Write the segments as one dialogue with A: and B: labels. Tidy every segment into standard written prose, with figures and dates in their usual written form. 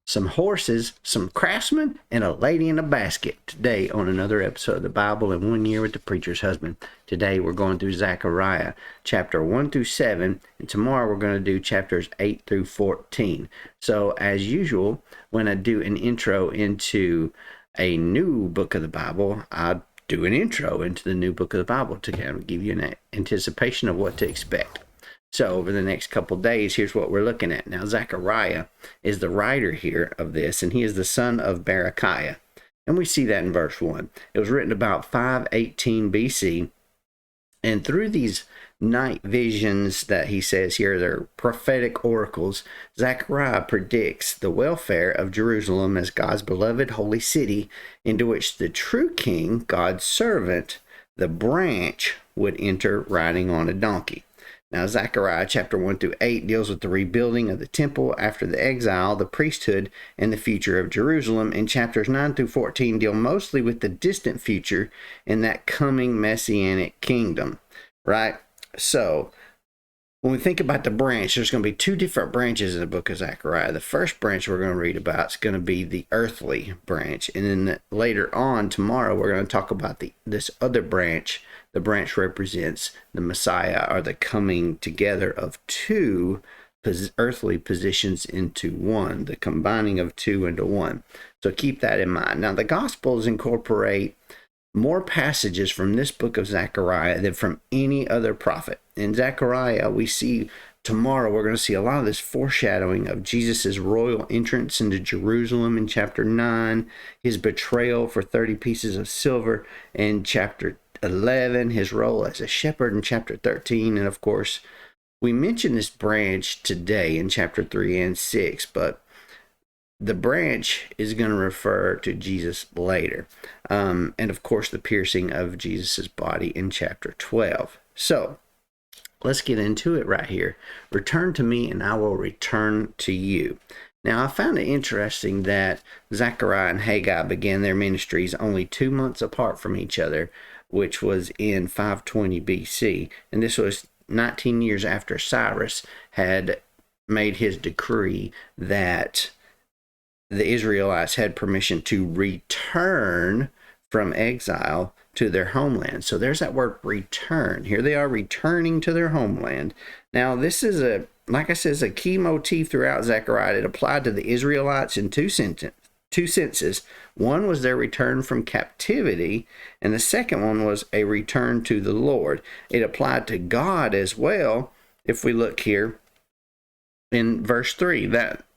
A: some horses, some craftsmen, and a lady in a basket. Today on another episode of the Bible in 1 Year with the Preacher's Husband. Today we're going through Zechariah chapter 1 through 7, and tomorrow we're going to do chapters 8 through 14. So as usual, when I do an intro into a new book of the Bible, I do an intro into the new book of the Bible to kind of give you an anticipation of what to expect. So over the next couple days, here's what we're looking at. Now, Zechariah is the writer here of this, and he is the son of Berechiah. And we see that in verse 1. It was written about 518 BC. And through these night visions that he says here, they're prophetic oracles, Zechariah predicts the welfare of Jerusalem as God's beloved holy city, into which the true king, God's servant, the branch, would enter riding on a donkey. Now, Zechariah chapter 1 through 8 deals with the rebuilding of the temple after the exile, the priesthood, and the future of Jerusalem. And chapters 9 through 14 deal mostly with the distant future and that coming messianic kingdom, right? So, when we think about the branch, there's going to be two different branches in the book of Zechariah. The first branch we're going to read about is going to be the earthly branch. And then later on, tomorrow, we're going to talk about this other branch. The branch represents the Messiah, or the coming together of two earthly positions into one, the combining of two into one. So keep that in mind. Now, the Gospels incorporate more passages from this book of Zechariah than from any other prophet. In Zechariah, we see tomorrow, we're going to see a lot of this foreshadowing of Jesus' royal entrance into Jerusalem in chapter 9, his betrayal for 30 pieces of silver in chapter 11, his role as a shepherd in chapter 13, and of course, we mentioned this branch today in chapter 3 and 6, but the branch is going to refer to Jesus later. And of course, the piercing of Jesus' body in chapter 12. So, let's get into it right here. Return to me and I will return to you. Now, I found it interesting that Zechariah and Haggai began their ministries only 2 months apart from each other, which was in 520 BC. And this was 19 years after Cyrus had made his decree that the Israelites had permission to return from exile to their homeland. So there's that word return. Here they are returning to their homeland. Now, this is like I said, a key motif throughout Zechariah. It applied to the Israelites in two senses. One was their return from captivity, and the second one was a return to the Lord. It applied to God as well. If we look here in verse 3,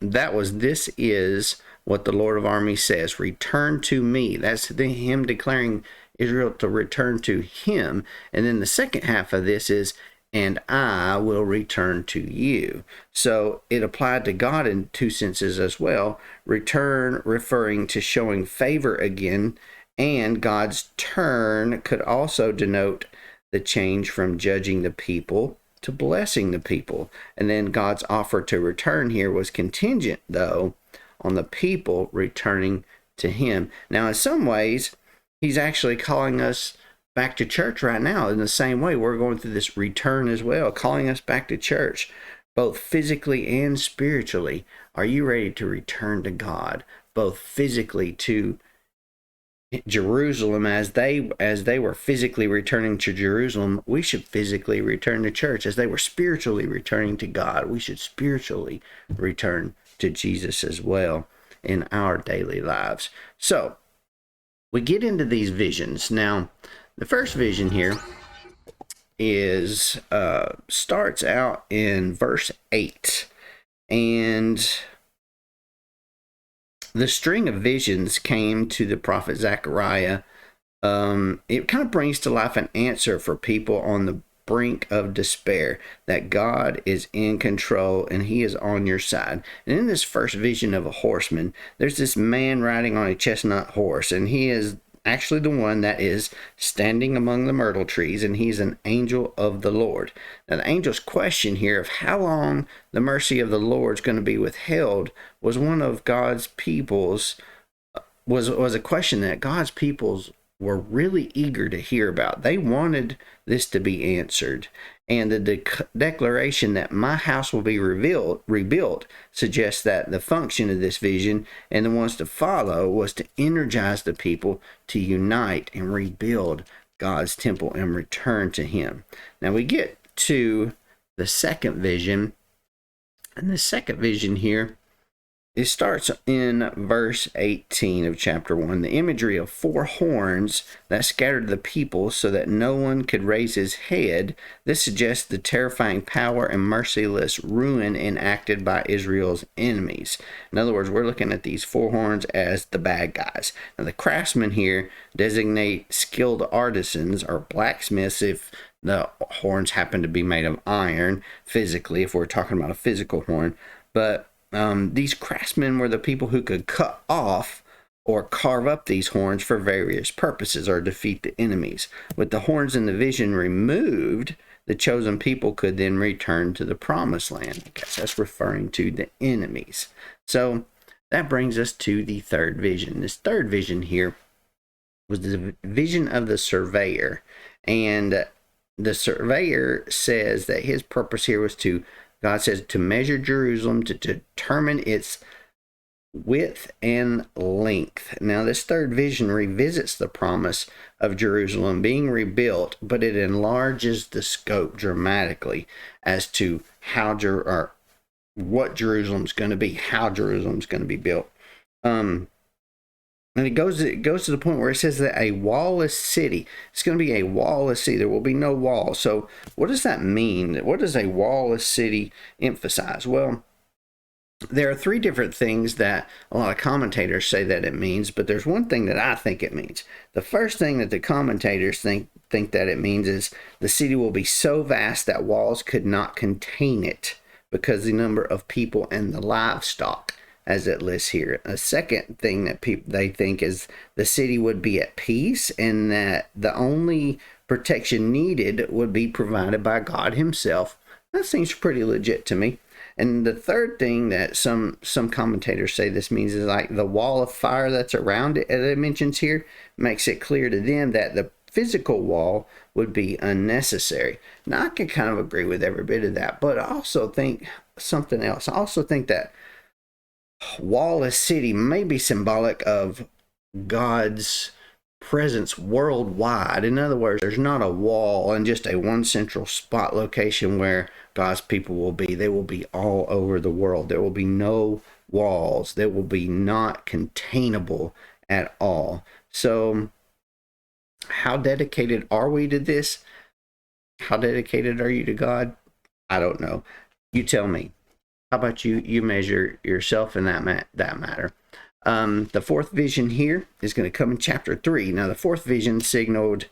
A: this is what the Lord of armies says, return to me. That's him declaring Israel to return to him. And then the second half of this is, and I will return to you. So it applied to God in two senses as well. Return referring to showing favor again, and God's turn could also denote the change from judging the people to blessing the people. And then God's offer to return here was contingent, though, on the people returning to him. Now, in some ways, he's actually calling us back to church right now. In the same way, we're going through this return as well, calling us back to church, both physically and spiritually. Are you ready to return to God, both physically to Jerusalem as they were physically returning to Jerusalem? We should physically return to church. As they were spiritually returning to God, we should spiritually return to Jesus as well in our daily lives. So we get into these visions. Now, the first vision here is starts out in verse 8, and the string of visions came to the prophet Zechariah. It kind of brings to life an answer for people on the brink of despair, that God is in control and he is on your side. And in this first vision of a horseman, there's this man riding on a chestnut horse, and he is actually the one that is standing among the myrtle trees, and he's an angel of the Lord. Now, the angel's question here of how long the mercy of the Lord is going to be withheld was one of God's people's, was a question that God's peoples were really eager to hear about. They wanted this to be answered. And the declaration that my house will be rebuilt suggests that the function of this vision and the ones to follow was to energize the people to unite and rebuild God's temple and return to him. Now we get to the second vision. And the second vision here, it starts in verse 18 of chapter 1. The imagery of 4 horns that scattered the people so that no one could raise his head. This suggests the terrifying power and merciless ruin enacted by Israel's enemies. In other words, we're looking at these 4 horns as the bad guys. Now, the craftsmen here designate skilled artisans or blacksmiths if the horns happen to be made of iron physically, if we're talking about a physical horn. But these craftsmen were the people who could cut off or carve up these horns for various purposes or defeat the enemies. With the horns in the vision removed, the chosen people could then return to the promised land. I guess that's referring to the enemies. So that brings us to the third vision. This third vision here was the vision of the surveyor. And the surveyor says that his purpose here was God says to measure Jerusalem to determine its width and length. Now, this third vision revisits the promise of Jerusalem being rebuilt, but it enlarges the scope dramatically as to what Jerusalem's going to be, how Jerusalem's going to be built. And it goes to the point where it says that a wall-less city. It's going to be a wall-less city. There will be no wall. So what does that mean? What does a wall-less city emphasize? Well, there are 3 different things that a lot of commentators say that it means, but there's one thing that I think it means. The first thing that the commentators think that it means is the city will be so vast that walls could not contain it because of the number of people and the livestock, as it lists here. A second thing that they think is the city would be at peace and that the only protection needed would be provided by God himself. That seems pretty legit to me. And the third thing that some commentators say this means is like the wall of fire that's around it, as it mentions here, makes it clear to them that the physical wall would be unnecessary. Now, I can kind of agree with every bit of that, but I also think something else. I also think that wall-less city may be symbolic of God's presence worldwide. In other words, there's not a wall and just a one central spot location where God's people will be. They will be all over the world. There will be no walls. They will be not containable at all. So how dedicated are we to this? How dedicated are you to God? I don't know. You tell me. How about you measure yourself in that matter? The fourth vision here is going to come in chapter 3. Now, the fourth vision signaled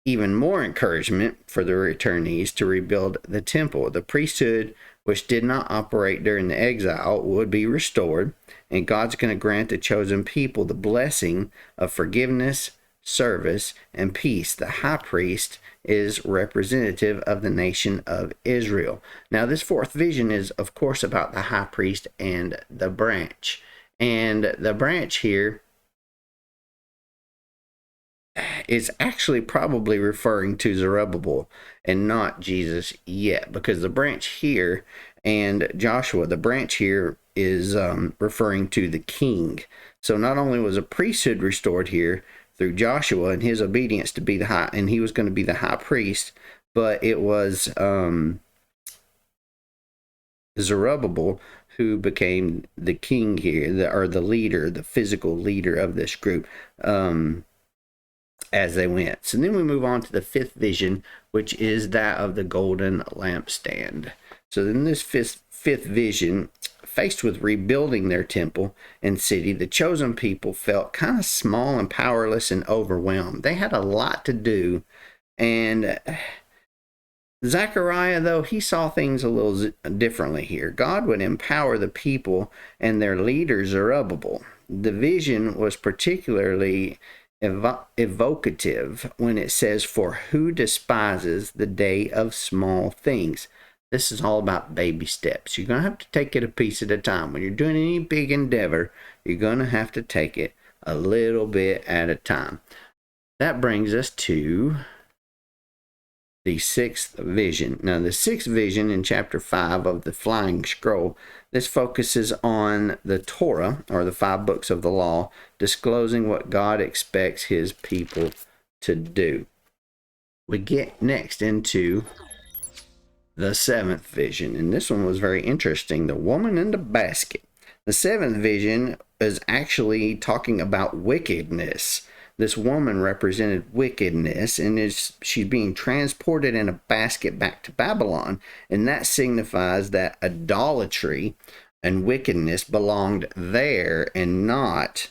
A: even more encouragement for the returnees to rebuild the temple. The priesthood, which did not operate during the exile, would be restored, and God's going to grant the chosen people the blessing of forgiveness, service, and peace. The high priest is representative of the nation of Israel. Now, this fourth vision is, of course, about the high priest and the branch. And the branch here is actually probably referring to Zerubbabel and not Jesus yet, because the branch here and Joshua, the branch here is referring to the king. So not only was a priesthood restored here through Joshua and his obedience to be the high, and he was going to be the high priest, but it was Zerubbabel who became the king here, or the leader, the physical leader of this group as they went. So then we move on to the fifth vision, which is that of the golden lampstand. So in this fifth vision, faced with rebuilding their temple and city, the chosen people felt kind of small and powerless and overwhelmed. They had a lot to do, and Zechariah, though, he saw things a little differently here. God would empower the people and their leader Zerubbabel. The vision was particularly evocative when it says, "For who despises the day of small things?" This is all about baby steps. You're going to have to take it a piece at a time. When you're doing any big endeavor, you're going to have to take it a little bit at a time. that brings us to the sixth vision. Now, the sixth vision in chapter 5 of the flying scroll, this focuses on the Torah, or the 5 books of the law, disclosing what God expects his people to do. We get next into the seventh vision, and this one was very interesting. The woman in the basket. The seventh vision is actually talking about wickedness. This woman represented wickedness, and she's being transported in a basket back to Babylon, and that signifies that idolatry and wickedness belonged there and not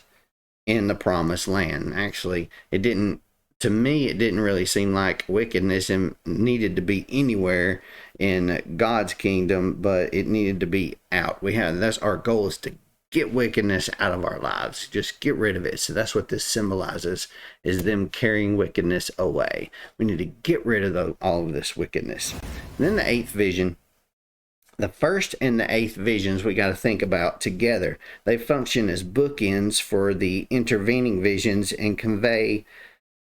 A: in the promised land. Actually, to me, it didn't really seem like wickedness needed to be anywhere in God's kingdom, but it needed to be out. That's our goal, is to get wickedness out of our lives. Just get rid of it. So that's what this symbolizes, is them carrying wickedness away. We need to get rid of all of this wickedness. And then the eighth vision. The first and the eighth visions we got to think about together. They function as bookends for the intervening visions and convey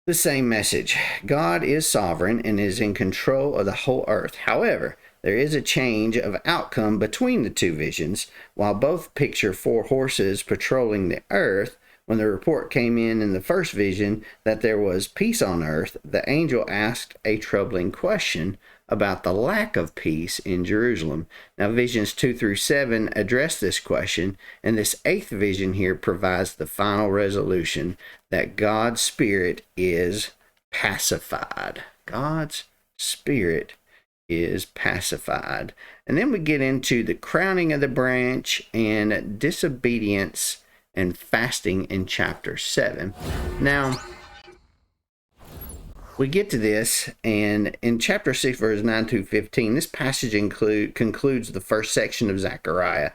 A: the same message. God is sovereign and is in control of the whole earth. However, there is a change of outcome between the two visions. While both picture 4 horses patrolling the earth, when the report came in the first vision that there was peace on earth, the angel asked a troubling question about the lack of peace in Jerusalem. Now, visions 2 through 7 address this question, and this eighth vision here provides the final resolution that God's Spirit is pacified. God's Spirit is pacified. And then we get into the crowning of the branch and disobedience and fasting in chapter 7. Now, we get to this, and in chapter 6, verses 9 through 15, this passage concludes the first section of Zechariah,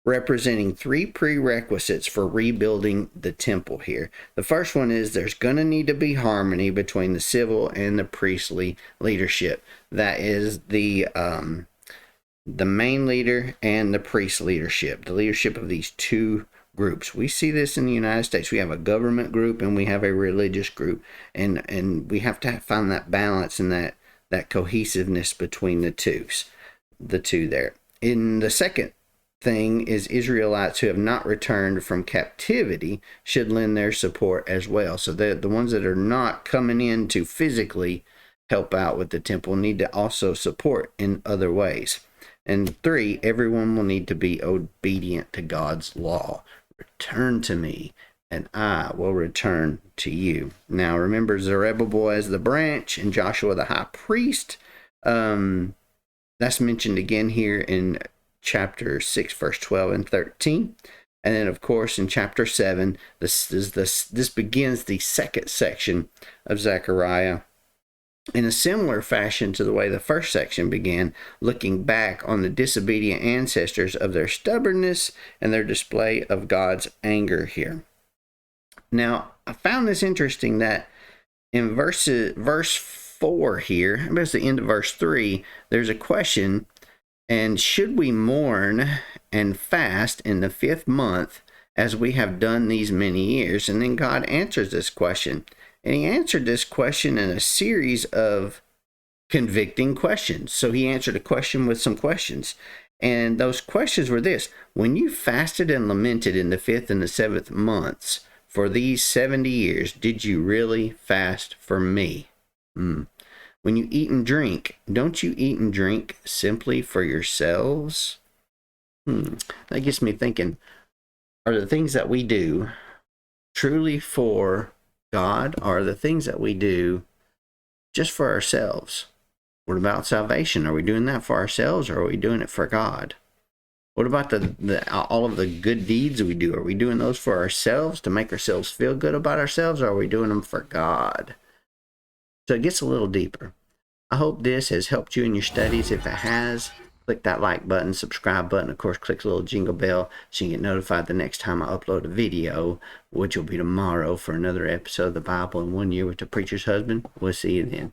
A: representing 3 prerequisites for rebuilding the temple here. The first one is there's going to need to be harmony between the civil and the priestly leadership. That is the main leader and the priest leadership, the leadership of these 2 groups. We see this in the United States. We have a government group and we have a religious group, and we have to find that balance and that cohesiveness between the two there. In the second thing is Israelites who have not returned from captivity should lend their support as well. So the ones that are not coming in to physically help out with the temple need to also support in other ways. And 3, everyone will need to be obedient to God's law. Return to me, and I will return to you. Now, remember Zerubbabel as the branch and Joshua the high priest. That's mentioned again here in chapter 6, verse 12 and 13. And then, of course, in chapter 7, this begins the second section of Zechariah, in a similar fashion to the way the first section began, looking back on the disobedient ancestors of their stubbornness and their display of God's anger here. Now, I found this interesting that in verse 4 here, it's the end of verse 3, there's a question, and should we mourn and fast in the 5th month as we have done these many years? And then God answers this question. And he answered this question in a series of convicting questions. So he answered a question with some questions. And those questions were this: when you fasted and lamented in the 5th and the 7th months for these 70 years, did you really fast for me? When you eat and drink, don't you eat and drink simply for yourselves? That gets me thinking, are the things that we do truly for God, or the things that we do just for ourselves? What about salvation? Are we doing that for ourselves, or are we doing it for God? What about all of the good deeds we do? Are we doing those for ourselves to make ourselves feel good about ourselves, or are we doing them for God? So it gets a little deeper. I hope this has helped you in your studies. If it has, click that like button, subscribe button. Of course, click the little jingle bell so you get notified the next time I upload a video, which will be tomorrow for another episode of the Bible in 1 Year with the Preacher's Husband. We'll see you then.